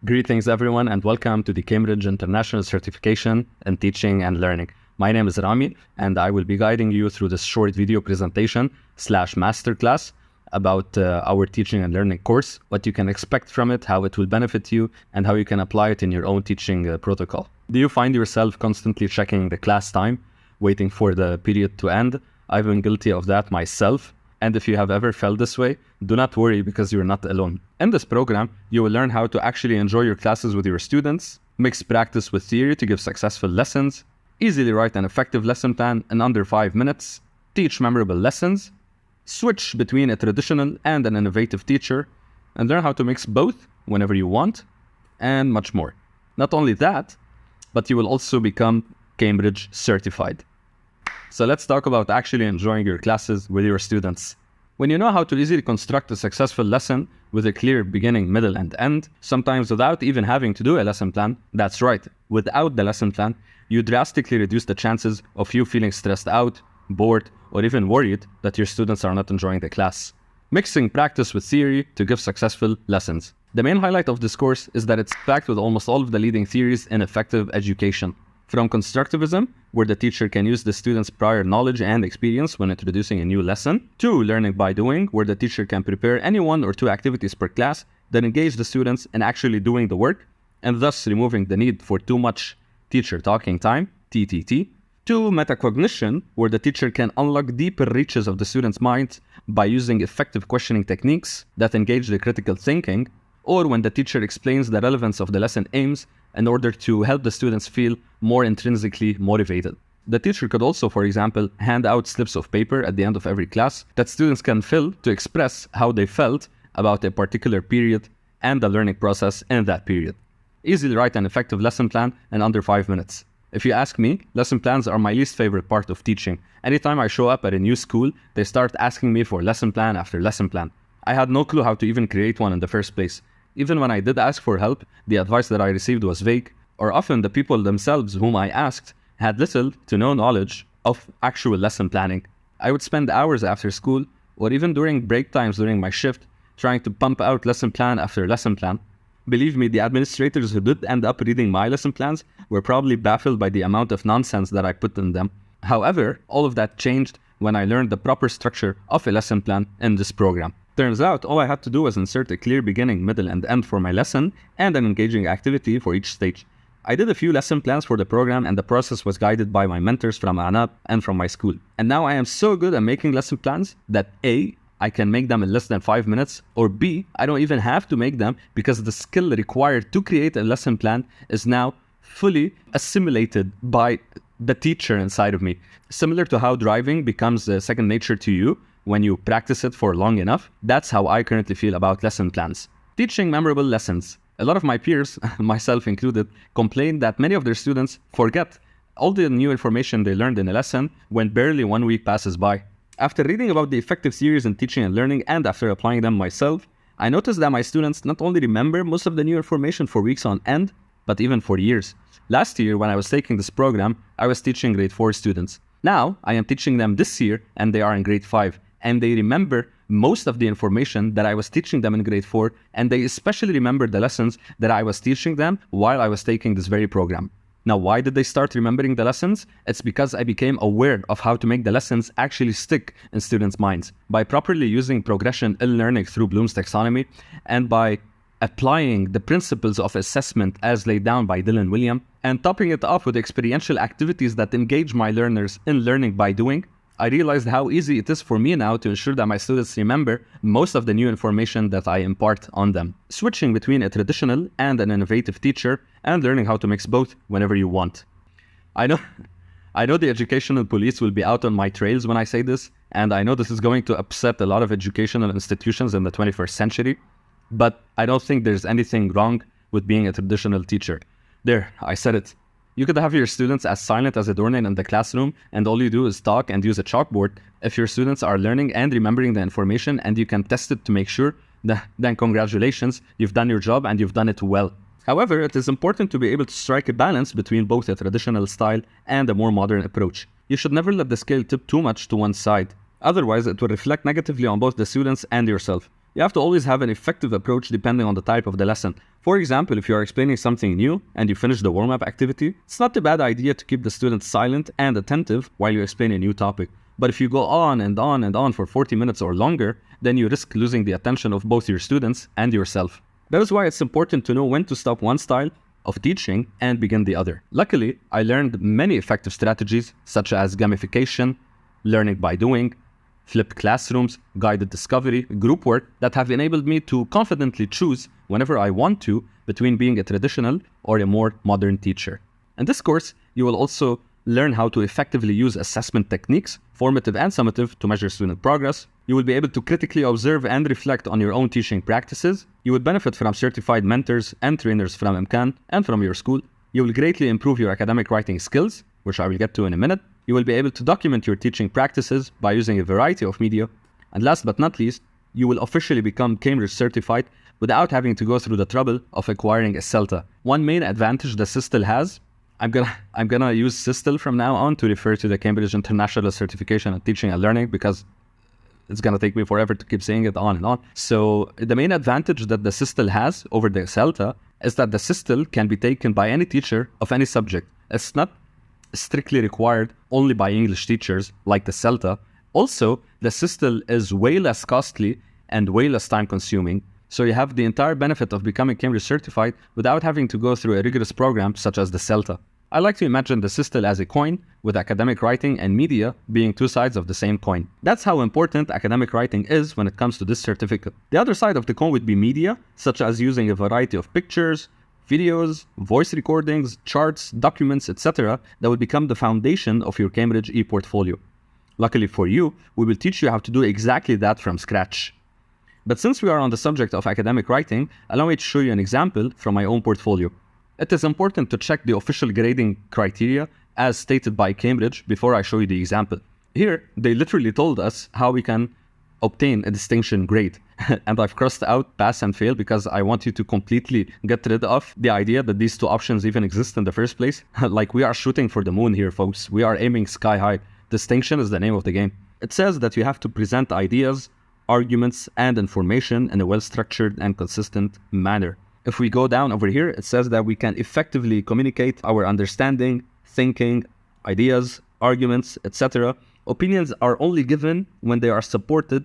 Greetings everyone and welcome to the Cambridge International Certification in Teaching and Learning. My name is Rami and I will be guiding you through this short video presentation / masterclass about our teaching and learning course, what you can expect from it, how it will benefit you, and how you can apply it in your own teaching protocol. Do you find yourself constantly checking the class time, waiting for the period to end? I've been guilty of that myself. And if you have ever felt this way, do not worry because you're not alone. In this program, you will learn how to actually enjoy your classes with your students, mix practice with theory to give successful lessons, easily write an effective lesson plan in under 5 minutes, teach memorable lessons, switch between a traditional and an innovative teacher, and learn how to mix both whenever you want, and much more. Not only that, but you will also become Cambridge certified. So let's talk about actually enjoying your classes with your students. When you know how to easily construct a successful lesson with a clear beginning, middle, and end, sometimes without even having to do a lesson plan, that's right, without the lesson plan, you drastically reduce the chances of you feeling stressed out, bored, or even worried that your students are not enjoying the class. Mixing practice with theory to give successful lessons. The main highlight of this course is that it's packed with almost all of the leading theories in effective education. From constructivism, where the teacher can use the student's prior knowledge and experience when introducing a new lesson, to learning by doing, where the teacher can prepare any 1 or 2 activities per class that engage the students in actually doing the work, and thus removing the need for too much teacher talking time, TTT, to metacognition, where the teacher can unlock deeper reaches of the student's mind by using effective questioning techniques that engage the critical thinking, or when the teacher explains the relevance of the lesson aims in order to help the students feel more intrinsically motivated. The teacher could also, for example, hand out slips of paper at the end of every class that students can fill to express how they felt about a particular period and the learning process in that period. Easily write an effective lesson plan in under 5 minutes. If you ask me, lesson plans are my least favorite part of teaching. Anytime I show up at a new school, they start asking me for lesson plan after lesson plan. I had no clue how to even create one in the first place. Even when I did ask for help, the advice that I received was vague, or often the people themselves whom I asked had little to no knowledge of actual lesson planning. I would spend hours after school, or even during break times during my shift, trying to pump out lesson plan after lesson plan. Believe me, the administrators who did end up reading my lesson plans were probably baffled by the amount of nonsense that I put in them. However, all of that changed when I learned the proper structure of a lesson plan in this program. Turns out, all I had to do was insert a clear beginning, middle, and end for my lesson and an engaging activity for each stage. I did a few lesson plans for the program and the process was guided by my mentors from Aanaab and from my school. And now I am so good at making lesson plans that A, I can make them in less than 5 minutes, or B, I don't even have to make them because the skill required to create a lesson plan is now fully assimilated by the teacher inside of me. Similar to how driving becomes second nature to you when you practice it for long enough, that's how I currently feel about lesson plans. Teaching memorable lessons. A lot of my peers, myself included, complain that many of their students forget all the new information they learned in a lesson when barely 1 week passes by. After reading about the effective theories in teaching and learning and after applying them myself, I noticed that my students not only remember most of the new information for weeks on end, but even for years. Last year, when I was taking this program, I was teaching grade 4 students. Now, I am teaching them this year and they are in grade 5. And they remember most of the information that I was teaching them in grade 4, and they especially remember the lessons that I was teaching them while I was taking this very program. Now, why did they start remembering the lessons? It's because I became aware of how to make the lessons actually stick in students' minds by properly using progression in learning through Bloom's taxonomy and by applying the principles of assessment as laid down by Dylan William and topping it off with experiential activities that engage my learners in learning by doing. I realized how easy it is for me now to ensure that my students remember most of the new information that I impart on them. Switching between a traditional and an innovative teacher and learning how to mix both whenever you want. I know the educational police will be out on my trails when I say this, and I know this is going to upset a lot of educational institutions in the 21st century, but I don't think there's anything wrong with being a traditional teacher. There, I said it. You could have your students as silent as a doornail in the classroom and all you do is talk and use a chalkboard. If your students are learning and remembering the information and you can test it to make sure, then congratulations, you've done your job and you've done it well. However, it is important to be able to strike a balance between both a traditional style and a more modern approach. You should never let the scale tip too much to one side. Otherwise, it will reflect negatively on both the students and yourself. You have to always have an effective approach depending on the type of the lesson. For example, if you are explaining something new and you finish the warm-up activity, it's not a bad idea to keep the students silent and attentive while you explain a new topic. But if you go on and on and on for 40 minutes or longer, then you risk losing the attention of both your students and yourself. That is why it's important to know when to stop one style of teaching and begin the other. Luckily, I learned many effective strategies such as gamification, learning by doing, flipped classrooms, guided discovery, group work that have enabled me to confidently choose whenever I want to between being a traditional or a more modern teacher. In this course, you will also learn how to effectively use assessment techniques, formative and summative, to measure student progress. You will be able to critically observe and reflect on your own teaching practices. You will benefit from certified mentors and trainers from Emkan and from your school. You will greatly improve your academic writing skills, which I will get to in a minute. You will be able to document your teaching practices by using a variety of media. And last but not least, you will officially become Cambridge certified without having to go through the trouble of acquiring a CELTA. One main advantage that CISTL has, I'm gonna use CISTL from now on to refer to the Cambridge International Certification in Teaching and Learning, because it's gonna take me forever to keep saying it on and on. So the main advantage that the CISTL has over the CELTA is that the CISTL can be taken by any teacher of any subject. It's not strictly required only by English teachers like the CELTA. Also, the CISTL is way less costly and way less time consuming. So you have the entire benefit of becoming Cambridge certified without having to go through a rigorous program such as the CELTA. I like to imagine the CISTL as a coin, with academic writing and media being two sides of the same coin. That's how important academic writing is when it comes to this certificate. The other side of the coin would be media, such as using a variety of pictures, videos, voice recordings, charts, documents, etc. that will become the foundation of your Cambridge e-portfolio. Luckily for you, we will teach you how to do exactly that from scratch. But since we are on the subject of academic writing, allow me to show you an example from my own portfolio. It is important to check the official grading criteria as stated by Cambridge before I show you the example. Here, they literally told us how we can obtain a distinction grade. And I've crossed out pass and fail because I want you to completely get rid of the idea that these two options even exist in the first place. Like, we are shooting for the moon here, folks. We are aiming sky high. Distinction is the name of the game. It says that you have to present ideas, arguments, and information in a well-structured and consistent manner. If we go down over here, it says that we can effectively communicate our understanding, thinking, ideas, arguments, etc. Opinions are only given when they are supported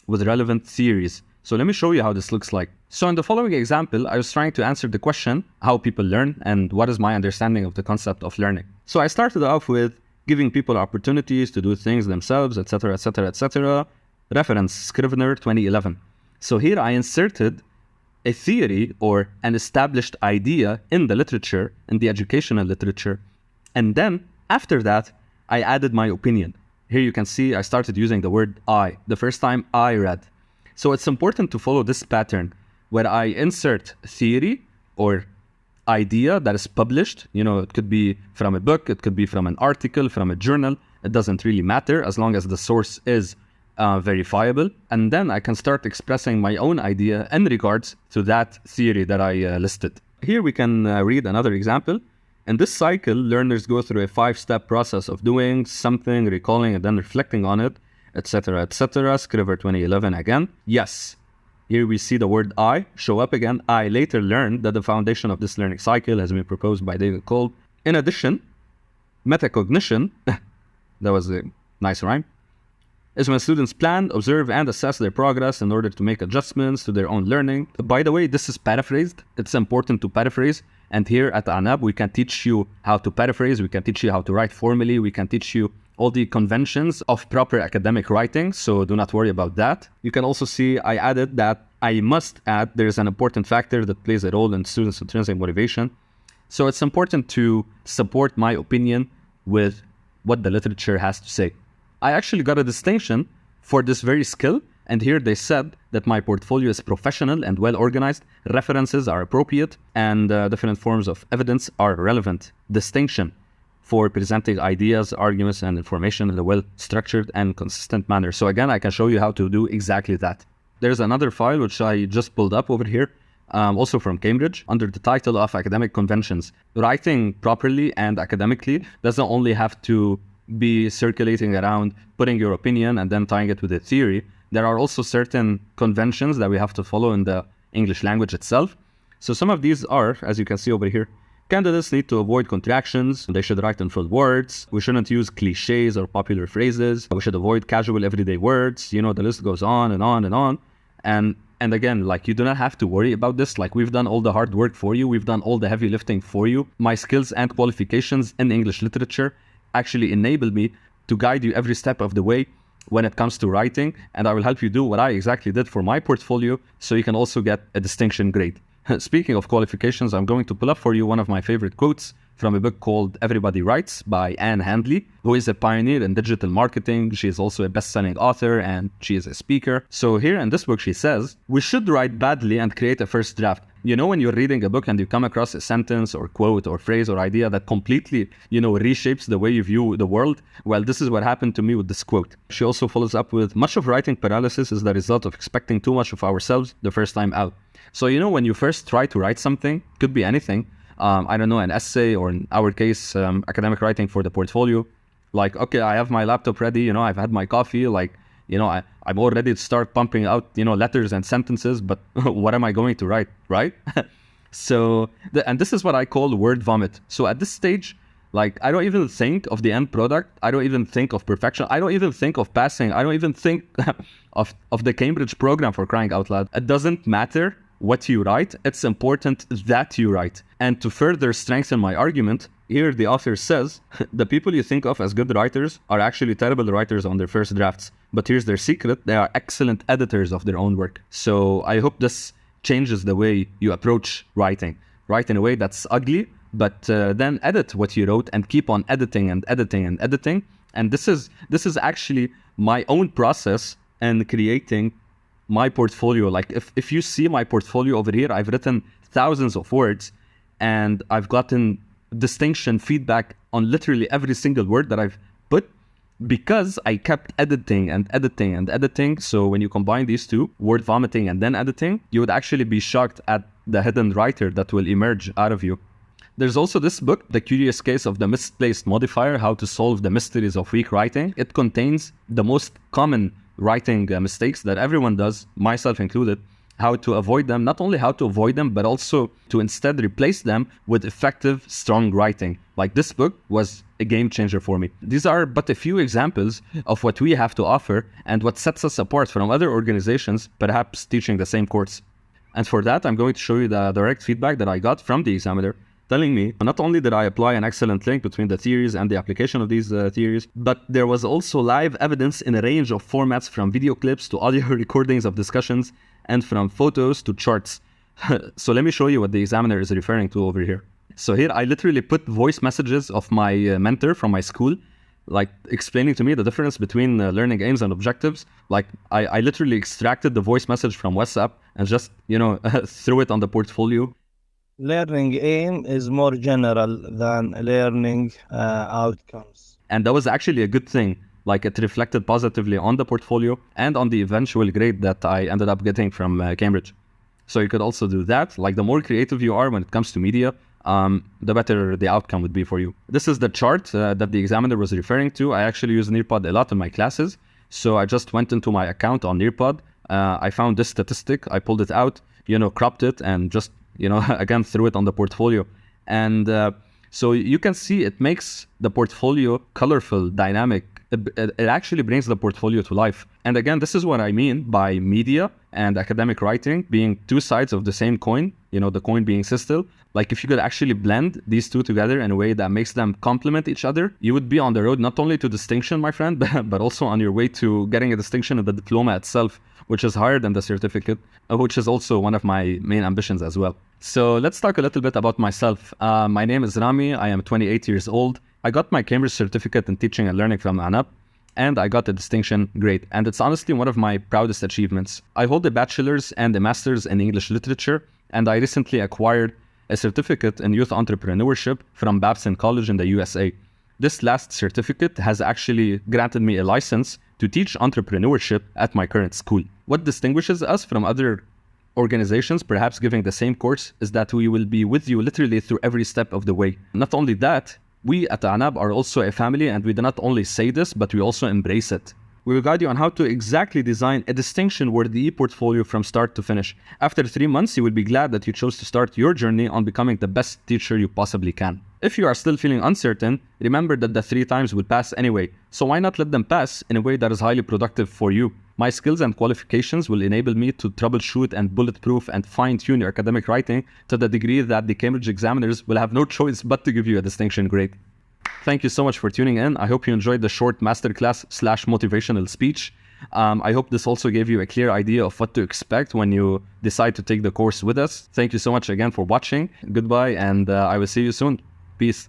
with relevant theories. So let me show you how this looks like. So in the following example, I was trying to answer the question, how people learn and what is my understanding of the concept of learning. So I started off with giving people opportunities to do things themselves, etc., etc., etc. Reference, Scrivener 2011. So here I inserted a theory or an established idea in the literature, in the educational literature. And then after that, I added my opinion. Here you can see I started using the word I, the first time I read. So it's important to follow this pattern where I insert theory or idea that is published. You know, it could be from a book, it could be from an article, from a journal. It doesn't really matter as long as the source is verifiable. And then I can start expressing my own idea in regards to that theory that I listed. Here we can read another example. In this cycle, learners go through a 5-step process of doing something, recalling, and then reflecting on it, etc., etc. Scrivener 2011 again. Yes, here we see the word I show up again. I later learned that the foundation of this learning cycle has been proposed by David Kolb. In addition, metacognition, that was a nice rhyme, is when students plan, observe, and assess their progress in order to make adjustments to their own learning. By the way, this is paraphrased. It's important to paraphrase. And here at Aanaab, we can teach you how to paraphrase. We can teach you how to write formally. We can teach you all the conventions of proper academic writing. So do not worry about that. You can also see I added that I must add there's an important factor that plays a role in students' intrinsic motivation. So it's important to support my opinion with what the literature has to say. I actually got a distinction for this very skill, and here they said that my portfolio is professional and well organized, references are appropriate, and different forms of evidence are relevant. Distinction for presenting ideas, arguments, and information in a well-structured and consistent manner. So again, I can show you how to do exactly that. There's another file which I just pulled up over here, also from Cambridge, under the title of Academic Conventions. Writing properly and academically doesn't only have to be circulating around, putting your opinion and then tying it with a theory. There are also certain conventions that we have to follow in the English language itself. So some of these are, as you can see over here, candidates need to avoid contractions. They should write in full words. We shouldn't use cliches or popular phrases. We should avoid casual everyday words. The list goes on and on and on. And again, like, you do not have to worry about this. Like, we've done all the hard work for you. We've done all the heavy lifting for you. My skills and qualifications in English literature actually enable me to guide you every step of the way when it comes to writing. And I will help you do what I exactly did for my portfolio, so you can also get a distinction grade. Speaking of qualifications, I'm going to pull up for you one of my favorite quotes from a book called Everybody Writes by Anne Handley, who is a pioneer in digital marketing. She is also a best-selling author and she is a speaker. So here in this book, she says, "We should write badly and create a first draft." When you're reading a book and you come across a sentence or quote or phrase or idea that completely, reshapes the way you view the world, well, this is what happened to me with this quote. She also follows up with, "Much of writing paralysis is the result of expecting too much of ourselves the first time out." So, when you first try to write something, could be anything, I don't know, an essay, or in our case, academic writing for the portfolio, like, okay, I have my laptop ready, I've had my coffee, like, I'm all ready to start pumping out, letters and sentences, but what am I going to write, right? So, and this is what I call word vomit. So at this stage, like, I don't even think of the end product. I don't even think of perfection. I don't even think of passing. I don't even think of the Cambridge program, for crying out loud. It doesn't matter what you write. It's important that you write. And to further strengthen my argument, here the author says, the people you think of as good writers are actually terrible writers on their first drafts. But here's their secret: they are excellent editors of their own work. So I hope this changes the way you approach writing. Write in a way that's ugly, but then edit what you wrote and keep on editing and editing and editing. And this is actually my own process in creating my portfolio. Like, if you see my portfolio over here, I've written thousands of words and I've gotten distinction feedback on literally every single word that I've put, because I kept editing and editing and editing. So when you combine these two, word vomiting and then editing, you would actually be shocked at the hidden writer that will emerge out of you. There's also this book, The Curious Case of the Misplaced Modifier: How to Solve the Mysteries of Weak Writing. It contains the most common writing mistakes that everyone does, myself included, how to avoid them, not only how to avoid them, but also to instead replace them with effective, strong writing. Like, this book was a game changer for me. These are but a few examples of what we have to offer and what sets us apart from other organizations, perhaps teaching the same course. And for that, I'm going to show you the direct feedback that I got from the examiner, telling me not only did I apply an excellent link between the theories and the application of these theories, but there was also live evidence in a range of formats, from video clips to audio recordings of discussions, and from photos to charts. So let me show you what the examiner is referring to over here. So here I literally put voice messages of my mentor from my school, like explaining to me the difference between learning aims and objectives. Like, I literally extracted the voice message from WhatsApp and just, threw it on the portfolio. Learning aim is more general than learning outcomes. And that was actually a good thing. Like, it reflected positively on the portfolio and on the eventual grade that I ended up getting from Cambridge. So you could also do that. Like, the more creative you are when it comes to media, the better the outcome would be for you. This is the chart that the examiner was referring to. I actually use Nearpod a lot in my classes. So I just went into my account on Nearpod. I found this statistic. I pulled it out, cropped it, and just, again, threw it on the portfolio. And so you can see it makes the portfolio colorful, dynamic. It actually brings the portfolio to life. And again, this is what I mean by media and academic writing being two sides of the same coin, the coin being system. Like, if you could actually blend these two together in a way that makes them complement each other, you would be on the road not only to distinction, my friend, but also on your way to getting a distinction in the diploma itself, which is higher than the certificate, which is also one of my main ambitions as well. So let's talk a little bit about myself. My name is Rami. I am 28 years old. I got my Cambridge certificate in teaching and learning from Aanaab, and I got a distinction grade. And it's honestly one of my proudest achievements. I hold a bachelor's and a master's in English literature, and I recently acquired a certificate in youth entrepreneurship from Babson College in the USA. This last certificate has actually granted me a license to teach entrepreneurship at my current school. What distinguishes us from other organizations perhaps giving the same course is that we will be with you literally through every step of the way. Not only that, we at Aanaab are also a family, and we do not only say this, but we also embrace it. We will guide you on how to exactly design a distinction-worthy e-portfolio from start to finish. After 3 months, you will be glad that you chose to start your journey on becoming the best teacher you possibly can. If you are still feeling uncertain, remember that the 3 times will pass anyway, so why not let them pass in a way that is highly productive for you? My skills and qualifications will enable me to troubleshoot and bulletproof and fine-tune your academic writing to the degree that the Cambridge examiners will have no choice but to give you a distinction grade. Thank you so much for tuning in. I hope you enjoyed the short masterclass/motivational speech. I hope this also gave you a clear idea of what to expect when you decide to take the course with us. Thank you so much again for watching. Goodbye, and I will see you soon. Peace.